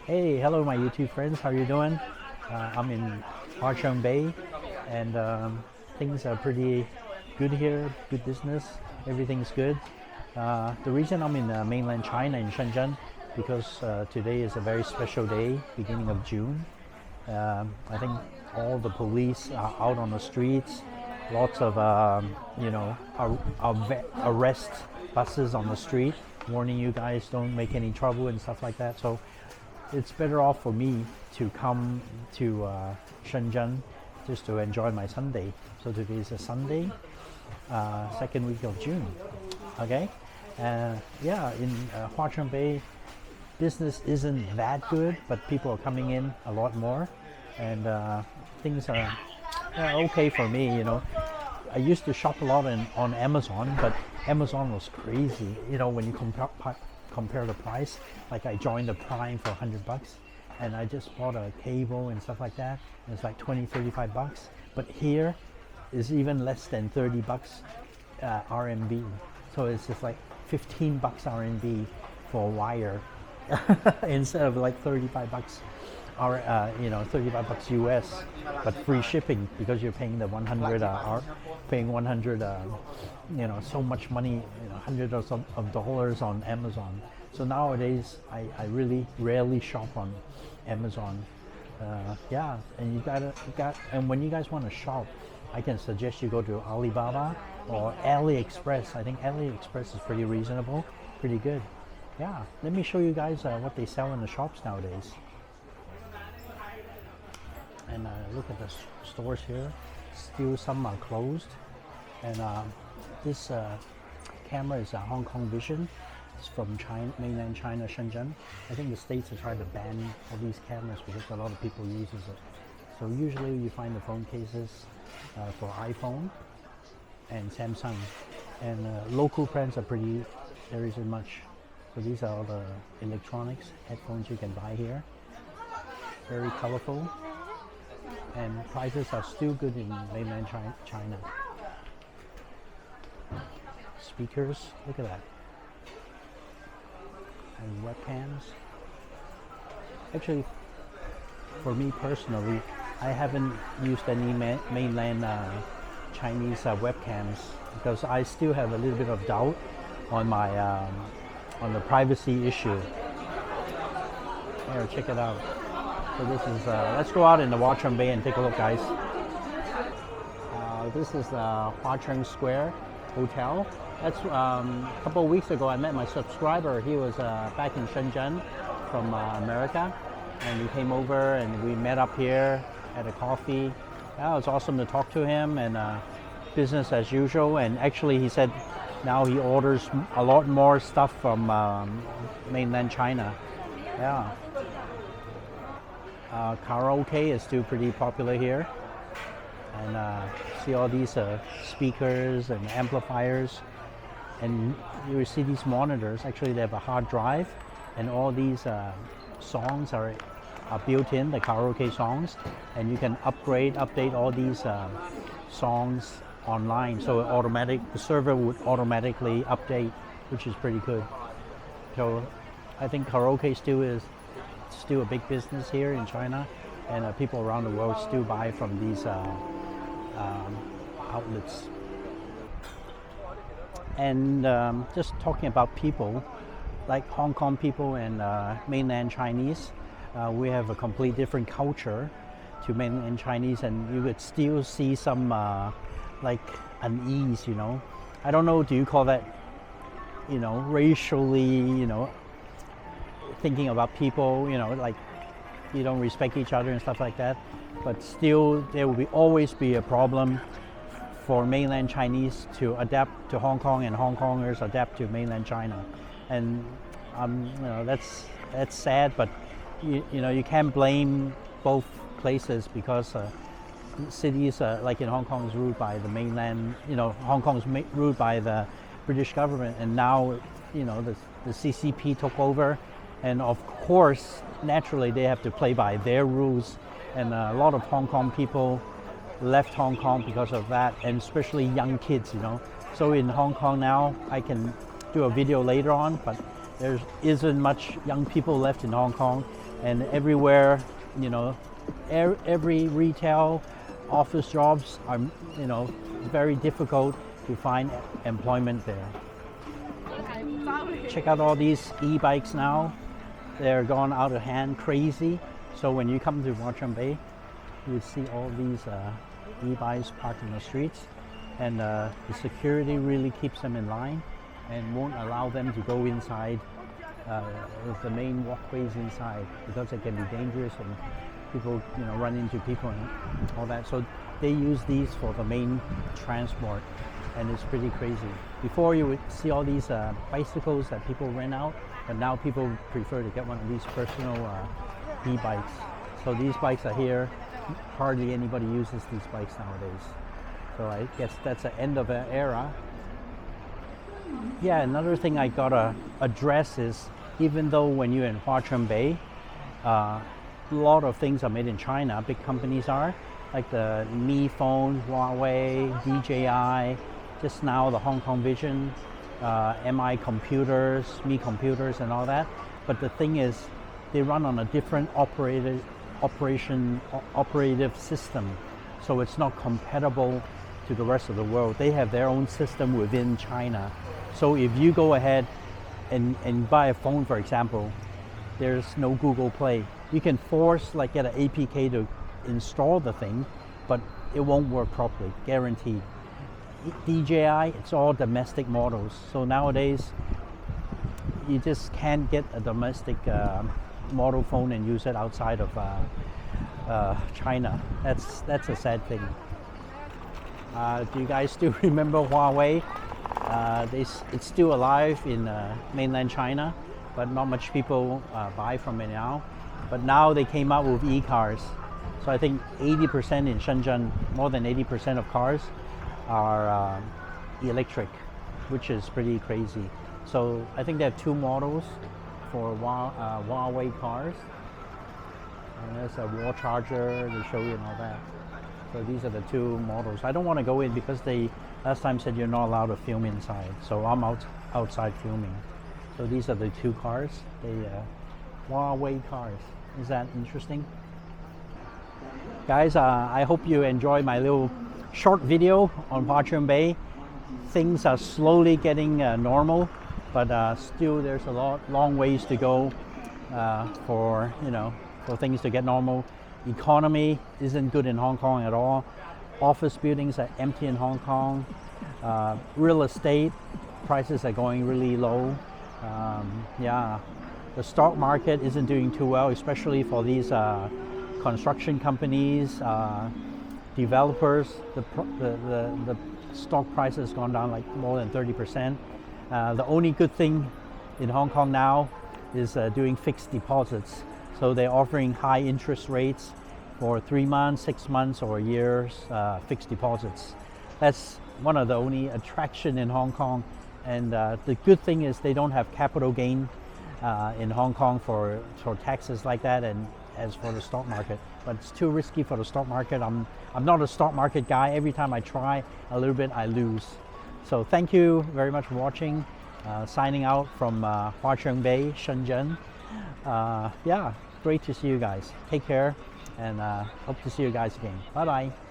Hey, hello, my YouTube friends. How are you doing? I'm in Huaqingbei, and things are pretty good here. Good business. Everything's good. The reason I'm in mainland China in Shenzhen because today is a very special day, beginning of June. I think all the police are out on the streets. Lots of arrest buses on the street, warning you guys don't make any trouble and stuff like that. So it's better off for me to come to Shenzhen just to enjoy my Sunday. So today is a Sunday, second week of June. Okay, yeah, in Huaqingbei, business isn't that good, but people are coming in a lot more, and things are okay for me. I used to shop a lot on Amazon, but Amazon was crazy. When you compare the price, like I joined the Prime for $100, and I just bought a cable and stuff like that, and it's like $20-$35. But here is even less than $30 RMB. So it's just like $15 RMB for a wire instead of like $35 or $35 US, but free shipping because you're paying the 100 paying 100 so much money, hundreds of dollars on Amazon. So nowadays I really rarely shop on Amazon. Yeah, and and when you guys want to shop, I can suggest you go to Alibaba or AliExpress. I think AliExpress is pretty reasonable, pretty good. Yeah, let me show you guys what they sell in the shops nowadays. And look at the stores here. Still some are closed. And this camera is a Hong Kong Vision. It's from China, mainland China, Shenzhen. I think the States are trying to ban all these cameras because a lot of people uses it. So usually you find the phone cases for iPhone and Samsung. And local brands are there isn't much. So these are all the electronics, headphones you can buy here. Very colorful. And prices are still good in mainland China. Speakers, look at that. And webcams. Actually, for me personally, I haven't used any mainland Chinese webcams because I still have a little bit of doubt on my on the privacy issue. Here, check it out. So this is, let's go out in the Huaqingbei and take a look, guys. This is the Huaqing Square Hotel. That's a couple of weeks ago I met my subscriber. He was back in Shenzhen from America, and he came over and we met up here, had a coffee. Yeah, it was awesome to talk to him, and business as usual. And actually he said now he orders a lot more stuff from mainland China. Yeah. Karaoke is still pretty popular here, and see all these speakers and amplifiers, and you will see these monitors. Actually they have a hard drive, and all these songs are built in, the karaoke songs, and you can update all these songs online, so the server would automatically update, which is pretty good. So I think karaoke still a big business here in China, and people around the world still buy from these outlets. And just talking about people, like Hong Kong people and mainland Chinese, we have a complete different culture to mainland Chinese, and you would still see some like unease. I don't know, do you call that racially, thinking about people, like you don't respect each other and stuff like that, but still there will always be a problem for mainland Chinese to adapt to Hong Kong, and Hong Kongers adapt to mainland China, and that's sad, but you can't blame both places because cities like in Hong Kong is ruled by the mainland, Hong Kong is ruled by the British government, and now the CCP took over. And of course, naturally, they have to play by their rules. And a lot of Hong Kong people left Hong Kong because of that, and especially young kids, So in Hong Kong now, I can do a video later on, but there isn't much young people left in Hong Kong, and everywhere, you know, every retail office jobs are, you know, very difficult to find employment there. Check out all these e-bikes now. They're gone out of hand, crazy. So when you come to Huaqingbei, you see all these e-bikes parked in the streets, and the security really keeps them in line and won't allow them to go inside the main walkways inside, because it can be dangerous and people, you know, run into people and all that. So they use these for the main transport, and it's pretty crazy. Before, you would see all these bicycles that people rent out, but now people prefer to get one of these personal e-bikes. So these bikes are here. Hardly anybody uses these bikes nowadays. So I guess that's the end of an era. Yeah, another thing I gotta address is, even though when you're in Huaqingbei, a lot of things are made in China, big companies are, like the Mi Phone, Huawei, DJI, just now the Hong Kong Vision, MI Computers, Mi Computers and all that. But the thing is, they run on a different operative system, so it's not compatible to the rest of the world. They have their own system within China. So if you go ahead and buy a phone, for example, there's no Google Play. You can force, like, get an APK to install the thing, but it won't work properly, guaranteed. DJI, it's all domestic models. So nowadays, you just can't get a domestic model phone and use it outside of China. That's a sad thing. Do you guys still remember Huawei? It's still alive in mainland China, but not much people buy from it now. But now they came out with e-cars. So I think 80% in Shenzhen, more than 80% of cars are electric, which is pretty crazy. So I think they have two models for Huawei cars. And there's a wall charger, they show you and all that. So these are the two models. I don't want to go in because they last time said you're not allowed to film inside. So I'm outside filming. So these are the two cars, the Huawei cars. Is that interesting? Guys, I hope you enjoy my little short video on Huaqingbei. Things are slowly getting normal, but still there's a long ways to go for things to get normal. Economy isn't good in Hong Kong at all. Office buildings are empty in Hong Kong. Real estate prices are going really low. The stock market isn't doing too well, especially for these construction companies, developers. The stock price has gone down like more than 30%. The only good thing in Hong Kong now is doing fixed deposits. So they're offering high interest rates for 3 months, 6 months, or a year's fixed deposits. That's one of the only attraction in Hong Kong. And the good thing is they don't have capital gain in Hong Kong for taxes like that, and as for the stock market. But it's too risky for the stock market. I'm not a stock market guy. Every time I try a little bit, I lose. So thank you very much for watching. Signing out from Huaqingbei Shenzhen. Great to see you guys. Take care, and hope to see you guys again. Bye bye.